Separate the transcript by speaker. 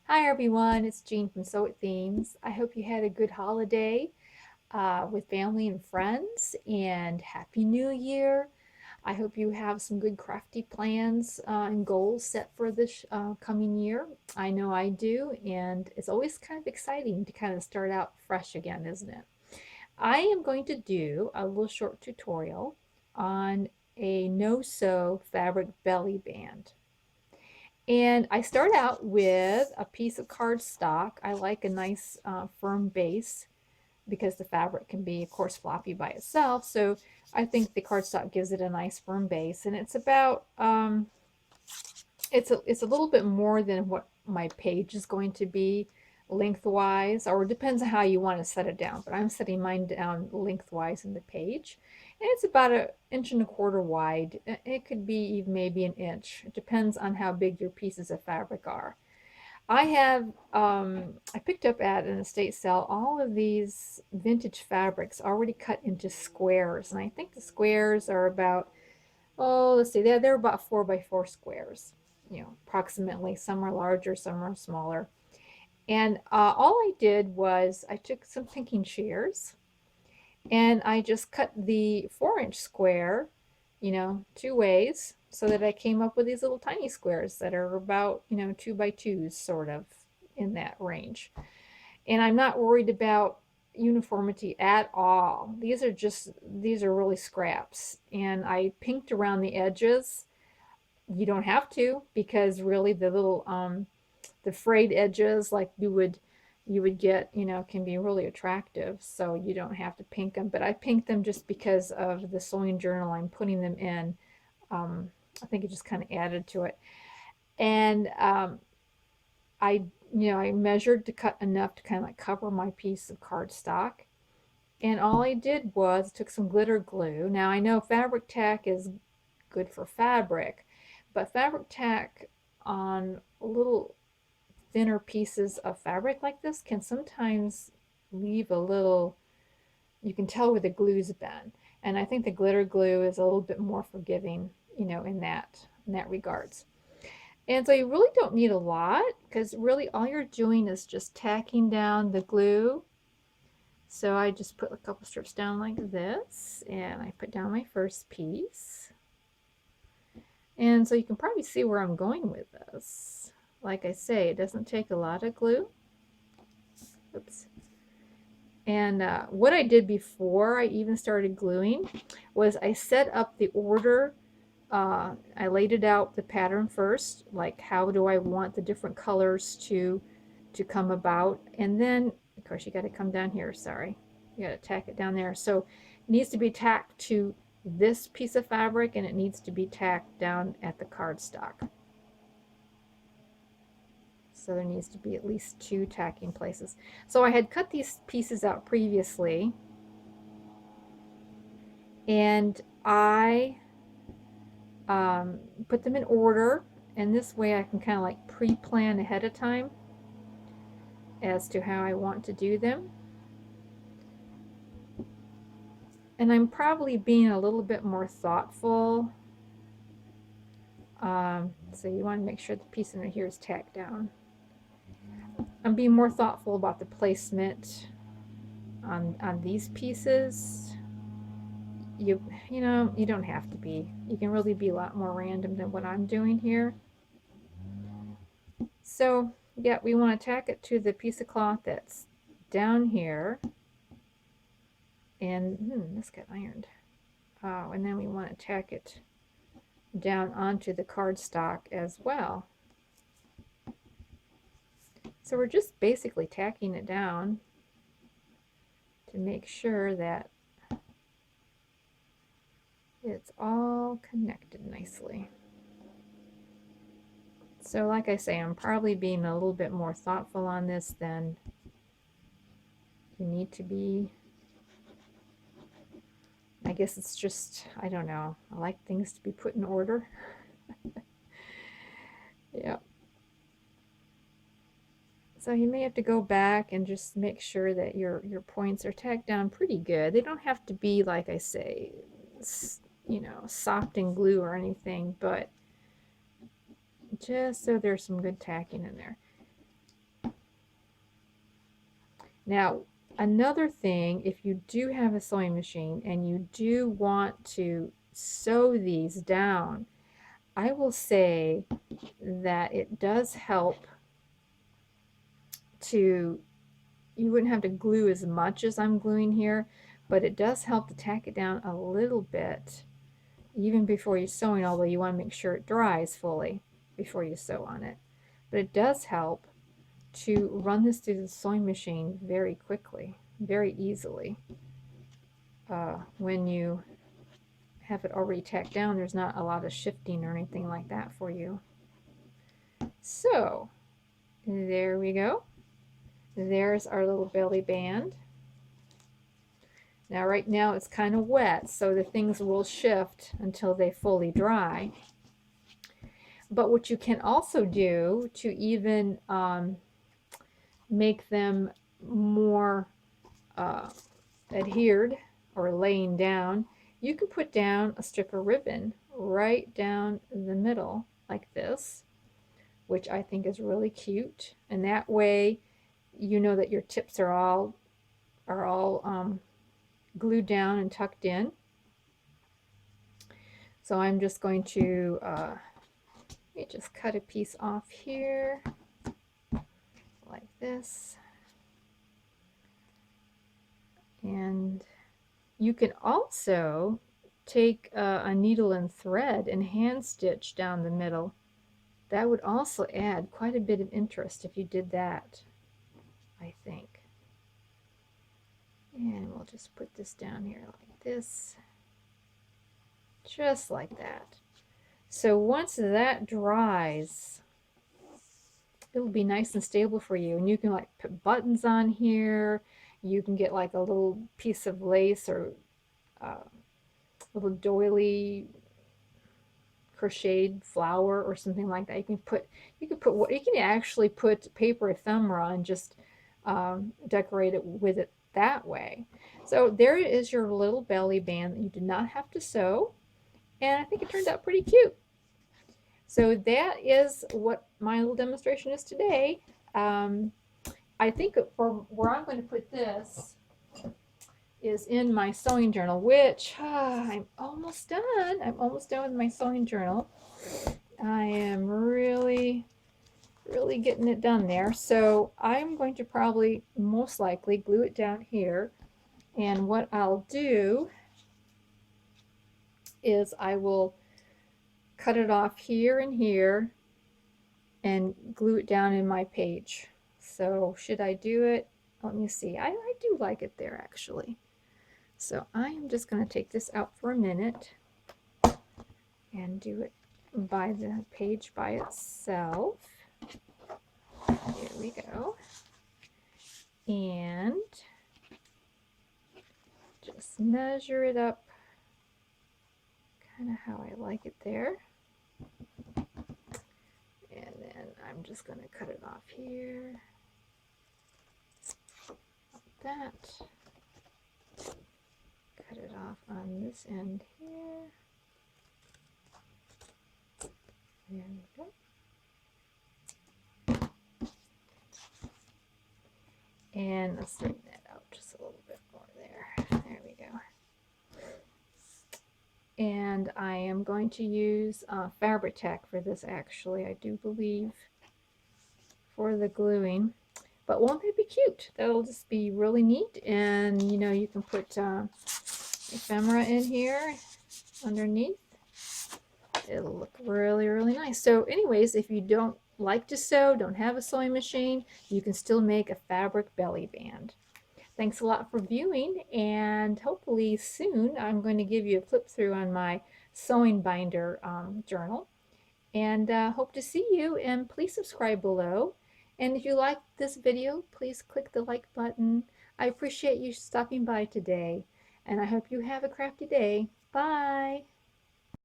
Speaker 1: Hi everyone, it's Jean from Sew It Themes. I hope you had a good holiday with family and friends, and Happy New Year. I hope you have some good crafty plans and goals set for this coming year. I know I do, and it's always kind of exciting to kind of start out fresh again, isn't it? I am going to do a little short tutorial on a no-sew fabric belly band. And I start out with a piece of cardstock. I like a nice firm base because the fabric can be, of course, floppy by itself. So I think the cardstock gives it a nice firm base. And it's about, it's a little bit more than what my page is going to be lengthwise, or it depends on how you want to set it down. But I'm setting mine down lengthwise in the page. And it's about 1.25 inches wide. It could be even maybe an inch. It depends on how big your pieces of fabric are. I picked up at an estate sale all of these vintage fabrics already cut into squares. And I think the squares are about, oh, let's see, they're about 4 by 4 squares, approximately. Some are larger, some are smaller. And all I did was I took some pinking shears and I just cut the 4 inch square, 2 ways so that I came up with these little tiny squares that are about, 2 by 2s, sort of in that range. And I'm not worried about uniformity at all. These are really scraps. And I pinked around the edges. You don't have to, because really the frayed edges like you would get, can be really attractive. So you don't have to pink them, but I pinked them just because of the sewing journal I'm putting them in. I think it just kind of added to it. And I, I measured to cut enough to kind of like cover my piece of cardstock. And all I did was took some glitter glue. Now I know fabric tack is good for fabric, but fabric tack on little thinner pieces of fabric like this can sometimes leave a little, you can tell where the glue's been. And I think the glitter glue is a little bit more forgiving, in that regards. And so you really don't need a lot, because really all you're doing is just tacking down the glue. So I just put a couple strips down like this, and I put down my first piece. And so you can probably see where I'm going with this. Like I say, it doesn't take a lot of glue. Oops. And what I did before I even started gluing was I set up the order. I laid it out, the pattern first, like how do I want the different colors to come about. And then, of course, you got to come down here. Sorry. You got to tack it down there. So it needs to be tacked to this piece of fabric, and it needs to be tacked down at the cardstock. So there needs to be at least 2 tacking places. So I had cut these pieces out previously, and I put them in order, and this way I can kind of like pre-plan ahead of time as to how I want to do them. And I'm probably being a little bit more thoughtful. So you want to make sure the piece in here is tacked down. I'm being more thoughtful about the placement on these pieces. You don't have to be. You can really be a lot more random than what I'm doing here. So yeah, we want to tack it to the piece of cloth that's down here. And this got ironed. And then we want to tack it down onto the cardstock as well. So we're just basically tacking it down to make sure that it's all connected nicely. So like I say, I'm probably being a little bit more thoughtful on this than you need to be. I guess it's just, I don't know, I like things to be put in order. Yeah. So you may have to go back and just make sure that your points are tacked down pretty good. They don't have to be, like I say, soft and glue or anything, but just so there's some good tacking in there. Now, another thing, if you do have a sewing machine and you do want to sew these down, I will say that it does help to, you wouldn't have to glue as much as I'm gluing here, but it does help to tack it down a little bit even before you're sewing, although you want to make sure it dries fully before you sew on it. But it does help to run this through the sewing machine very quickly, very easily. When you have it already tacked down, there's not a lot of shifting or anything like that for you. So there we go. There's our little belly band. Now right now it's kind of wet, so the things will shift until they fully dry. But what you can also do to even make them more adhered or laying down, you can put down a strip of ribbon right down the middle like this, which I think is really cute. And that way you know that your tips are all glued down and tucked in. So I'm just going to let me just cut a piece off here like this. And you can also take a needle and thread and hand stitch down the middle. That would also add quite a bit of interest if you did that, I think. And we'll just put this down here like this, just like that. So once that dries, it'll be nice and stable for you, and you can like put buttons on here. You can get like a little piece of lace or little doily crocheted flower or something like that. You can actually put paper ephemera and just decorate it with it that way. So there is your little belly band that you did not have to sew, and I think it turned out pretty cute. So that is what my little demonstration is today. I think for where I'm going to put this is in my sewing journal, which I'm almost done. I'm almost done with my sewing journal. I am really getting it done there. So I'm going to probably most likely glue it down here. And what I'll do is I will cut it off here and here and glue it down in my page. So should I do it? Let me see. I do like it there actually. So I'm just going to take this out for a minute and do it by the page by itself. Here we go. And just measure it up kind of how I like it there. And then I'm just going to cut it off here. Like that. Cut it off on this end here. There we go. And let's straighten that out just a little bit more there. There we go. And I am going to use fabric tack for this actually, I do believe, for the gluing. But won't that be cute? That'll just be really neat. And you know, you can put ephemera in here underneath. It'll look really nice. So anyways, if you don't like to sew, don't have a sewing machine, you can still make a fabric belly band. Thanks a lot for viewing, and hopefully soon I'm going to give you a flip through on my sewing binder journal. And hope to see you, and please subscribe below. And if you like this video, please click the like button. I appreciate you stopping by today, and I hope you have a crafty day. Bye!